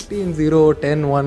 13-0, 10-1,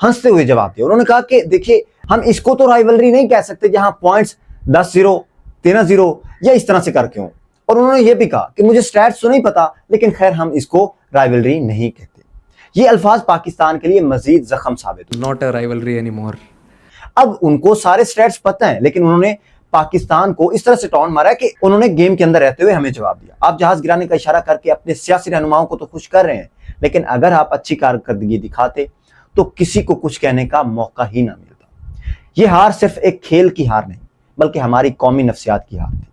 ہنستے ہوئے جواب دیا. انہوں نے کہا کہ دیکھیے ہم اس کو تو رائیولری نہیں کہہ سکتے جہاں پوائنٹس 10-0 13-0 یا اس طرح سے کر کے ہوں. اور انہوں نے یہ بھی کہا کہ مجھے سٹیٹس تو نہیں پتا لیکن خیر ہم اس کو رائیولری نہیں کہتے. یہ الفاظ پاکستان کے لیے مزید زخم ثابت ہوئے. Not a rivalry anymore. اب ان کو سارے سٹیٹس پتہ ہیں لیکن انہوں نے پاکستان کو اس طرح سے ٹون مارا ہے کہ انہوں نے گیم کے اندر رہتے ہوئے ہمیں جواب دیا. آپ جہاز گرانے کا اشارہ کر کے اپنے سیاسی رہنماؤں کو تو خوش کر رہے ہیں لیکن اگر آپ اچھی کارکردگی دکھاتے تو کسی کو کچھ کہنے کا موقع ہی نہ ملتا. یہ ہار صرف ایک کھیل کی ہار نہیں بلکہ ہماری قومی نفسیات کی ہار تھی.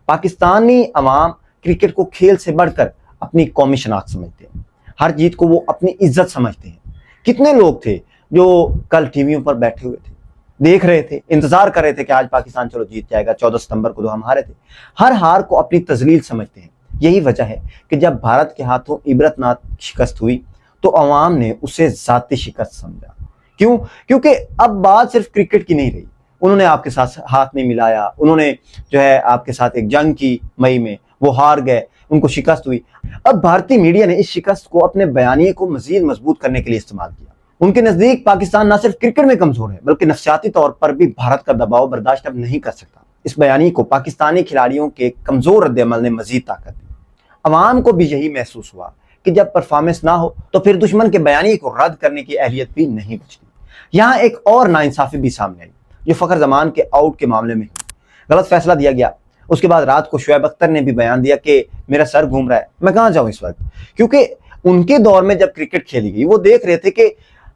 پاکستانی عوام کرکٹ کو کھیل سے بڑھ کر اپنی قومی شناخت سمجھتے ہیں. ہر جیت کو وہ اپنی عزت سمجھتے ہیں. کتنے لوگ تھے جو کل ٹی ویوں پر بیٹھے ہوئے تھے, دیکھ رہے تھے, انتظار کر رہے تھے کہ آج پاکستان چلو جیت جائے گا, 14 ستمبر کو تو ہم ہارے تھے. ہر ہار کو اپنی تذلیل سمجھتے ہیں. یہی وجہ ہے کہ جب بھارت کے ہاتھوں عبرت ناک شکست ہوئی تو عوام نے اسے ذاتی شکست سمجھا. کیوں؟ کیونکہ اب بات صرف کرکٹ کی نہیں رہی. انہوں نے آپ کے ساتھ ہاتھ نہیں ملایا, انہوں نے جو ہے آپ کے ساتھ ایک جنگ کی مئی میں, وہ ہار گئے, ان کو شکست ہوئی. اب بھارتی میڈیا نے اس شکست کو اپنے بیانیے کو مزید مضبوط کرنے کے لیے استعمال کیا. ان کے نزدیک پاکستان نہ صرف کرکٹ میں کمزور ہے بلکہ نفسیاتی طور پر بھی بھارت کا دباؤ برداشت اب نہیں کر سکتا. اس بیانیے کو پاکستانی کھلاڑیوں کے کمزور رد عمل نے مزید طاقت دی. عوام کو بھی یہی محسوس ہوا کہ جب پرفارمنس نہ ہو تو پھر دشمن کے بیانیے کو رد کرنے کی اہلیت بھی نہیں بچتی. یہاں ایک اور ناانصافی بھی سامنے آئی جو فخر زمان کے آؤٹ کے معاملے میں ہوئی. غلط فیصلہ دیا گیا. اس کے بعد رات کو شعیب اختر نے بھی بیان دیا کہ میرا سر گھوم رہا ہے, میں کہاں جاؤں اس وقت. کیونکہ ان کے دور میں جب کرکٹ کھیلی گئی وہ دیکھ رہے تھے کہ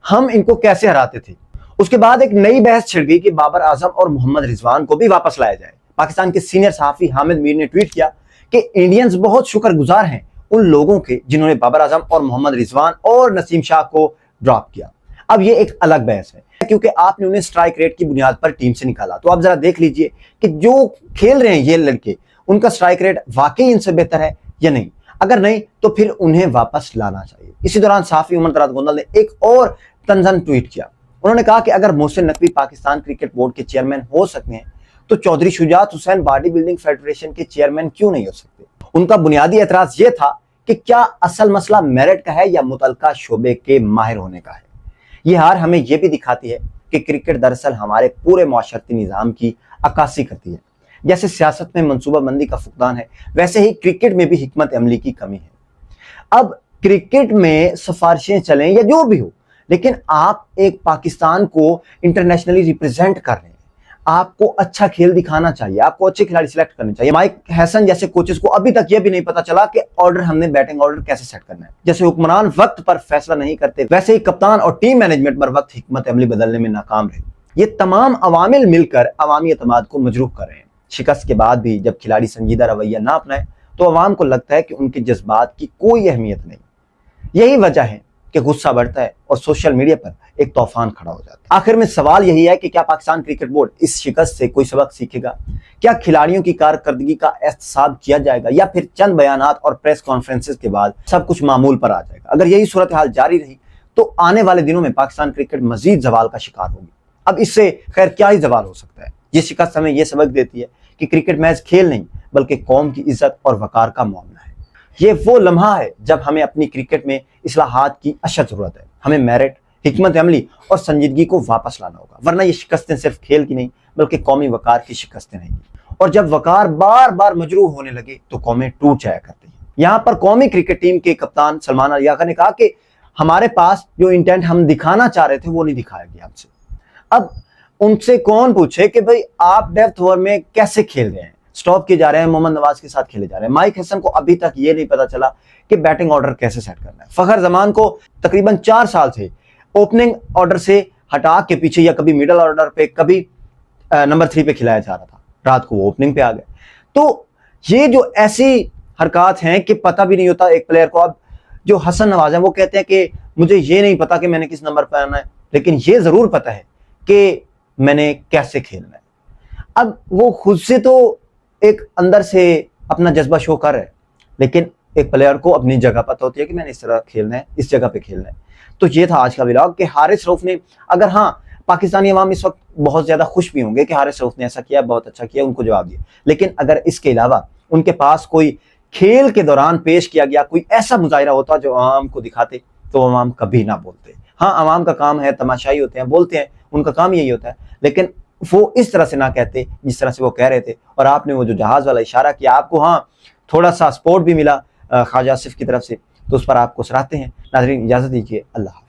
ہم ان کو کیسے ہراتے تھے. اس کے بعد ایک نئی بحث چھڑ گئی کہ بابر اعظم اور محمد رضوان کو بھی واپس لایا جائے. پاکستان کے سینئر صحافی حامد میر نے ٹویٹ کیا کہ انڈینز بہت شکر گزار ہیں ان لوگوں کے جنہوں نے بابر اعظم اور محمد رضوان اور نسیم شاہ کو ڈراپ کیا. اب یہ ایک الگ بحث ہے کیونکہ آپ نے انہیں سٹرائک ریٹ کی بنیاد پر ٹیم سے نکالا. تو آپ ذرا دیکھ لیجئے کہ جو کھیل رہے ہیں یہ لڑکے, ان کا سٹرائک ریٹ واقعی ان سے بہتر ہے یا نہیں. اگر نہیں تو پھر انہیں واپس لانا چاہیے. اسی دوران صحافی عمر طلعت گوندل نے ایک اور طنزاً ٹویٹ کیا. انہوں نے کہا کہ اگر محسن نقوی پاکستان کرکٹ بورڈ کے چیئرمین ہو سکتے ہیں تو Chaudhry Shujaat Hussain body building federation کے چیئرمین کیوں نہیں ہو سکتے. ان کا بنیادی اعتراض یہ تھا کہ کیا اصل مسئلہ میرٹ کا ہے یا متعلقہ شعبے کے ماہر ہونے کا ہے. یہ ہار ہمیں یہ بھی دکھاتی ہے کہ کرکٹ دراصل ہمارے پورے معاشرتی نظام کی عکاسی کرتی ہے. جیسے سیاست میں منصوبہ بندی کا فقدان ہے ویسے ہی کرکٹ میں بھی حکمت عملی کی کمی ہے. اب کرکٹ میں سفارشیں چلیں یا جو بھی ہو لیکن آپ ایک پاکستان کو انٹرنیشنلی ریپرزینٹ کر رہے ہیں. آپ کو اچھا کھیل دکھانا چاہیے, آپ کو اچھے کھلاڑی سلیکٹ کرنے چاہیے. مائک ہیسن جیسے کوچز کو ابھی تک یہ بھی نہیں پتا چلا کہ آرڈر ہم نے بیٹنگ آرڈر کیسے سیٹ کرنا ہے. جیسے حکمران وقت پر فیصلہ نہیں کرتے ویسے ہی کپتان اور ٹیم مینجمنٹ پر وقت حکمت عملی بدلنے میں ناکام رہے. یہ تمام عوامل مل کر عوامی اعتماد کو مجروح کر رہے ہیں. شکست کے بعد بھی جب کھلاڑی سنجیدہ رویہ نہ اپنائے تو عوام کو لگتا ہے کہ ان کے جذبات کی کوئی اہمیت نہیں. یہی وجہ ہے کہ غصہ بڑھتا ہے اور سوشل میڈیا پر ایک طوفان کھڑا ہو جاتا ہے. آخر میں سوال یہی ہے کہ کیا پاکستان کرکٹ بورڈ اس شکست سے کوئی سبق سیکھے گا؟ کیا کھلاڑیوں کی کارکردگی کا احتساب کیا جائے گا یا پھر چند بیانات اور پریس کانفرنسز کے بعد سب کچھ معمول پر آ جائے گا؟ اگر یہی صورتحال جاری رہی تو آنے والے دنوں میں پاکستان کرکٹ مزید زوال کا شکار ہوگی. اب اس سے خیر کیا ہی زوال ہو سکتا ہے. یہ شکست ہمیں یہ سبق دیتی ہے کہ کرکٹ محض کھیل نہیں بلکہ قوم کی عزت اور وقار کا معاملہ ہے. یہ وہ لمحہ ہے جب ہمیں اپنی کرکٹ میں اصلاحات کی اشد ضرورت ہے. ہمیں میرٹ, حکمت عملی اور سنجیدگی کو واپس لانا ہوگا ورنہ یہ شکستیں صرف کھیل کی نہیں بلکہ قومی وقار کی شکستیں نہیں. اور جب وقار بار بار مجروح ہونے لگے تو قومیں ٹوٹ جایا کرتی ہیں. یہاں پر قومی کرکٹ ٹیم کے کپتان سلمان الیاقہ نے کہا کہ ہمارے پاس جو انٹینٹ ہم دکھانا چاہ رہے تھے وہ نہیں دکھایا گیا ہم سے. اب ان سے کون پوچھے کہ بھئی آپ ڈیپتھ اوور میں کیسے کھیل رہے ہیں, سٹاپ کیے جا رہے ہیں, محمد نواز کے ساتھ کھیلے جا رہے ہیں. مائک ہیسن کو ابھی تک یہ نہیں پتا چلا کہ بیٹنگ آرڈر کیسے سیٹ کرنا ہے. فخر زمان کو تقریباً 4 سال سے اوپننگ آرڈر سے ہٹا کے پیچھے یا کبھی میڈل آرڈر پہ کبھی نمبر 3 پہ کھلایا جا رہا تھا. رات کو وہ اوپننگ پہ آ گئے. تو یہ جو ایسی حرکات ہیں کہ پتہ بھی نہیں ہوتا ایک پلیئر کو. اب جو حسن نواز ہیں وہ کہتے ہیں کہ مجھے یہ نہیں پتا کہ میں نے کس نمبر پہ آنا ہے لیکن یہ ضرور پتا ہے کہ میں نے کیسے کھیلنا ہے. اب وہ خود سے تو ایک اندر سے اپنا جذبہ شو کر رہے ہیں لیکن ایک پلیئر کو اپنی جگہ پتہ ہوتی ہے کہ میں نے اس طرح کھیلنا ہے, اس جگہ پہ کھیلنا ہے. تو یہ تھا آج کا ولاگ کہ حارث رؤف نے, اگر ہاں پاکستانی عوام اس وقت بہت زیادہ خوش بھی ہوں گے کہ حارث رؤف نے ایسا کیا, بہت اچھا کیا, ان کو جواب دیا, لیکن اگر اس کے علاوہ ان کے پاس کوئی کھیل کے دوران پیش کیا گیا کوئی ایسا مظاہرہ ہوتا جو عوام کو دکھاتے تو عوام کبھی نہ بولتے. ہاں عوام کا کام ہے، تماشائی ہوتے ہیں، بولتے ہیں، ان کا کام یہی ہوتا ہے، لیکن وہ اس طرح سے نہ کہتے جس طرح سے وہ کہہ رہے تھے. اور آپ نے وہ جو جہاز والا اشارہ کیا، آپ کو ہاں تھوڑا سا سپورٹ بھی ملا خواجہ آصف کی طرف سے، تو اس پر آپ کو سراہتے ہیں. ناظرین اجازت دیجیے، اللہ حافظ.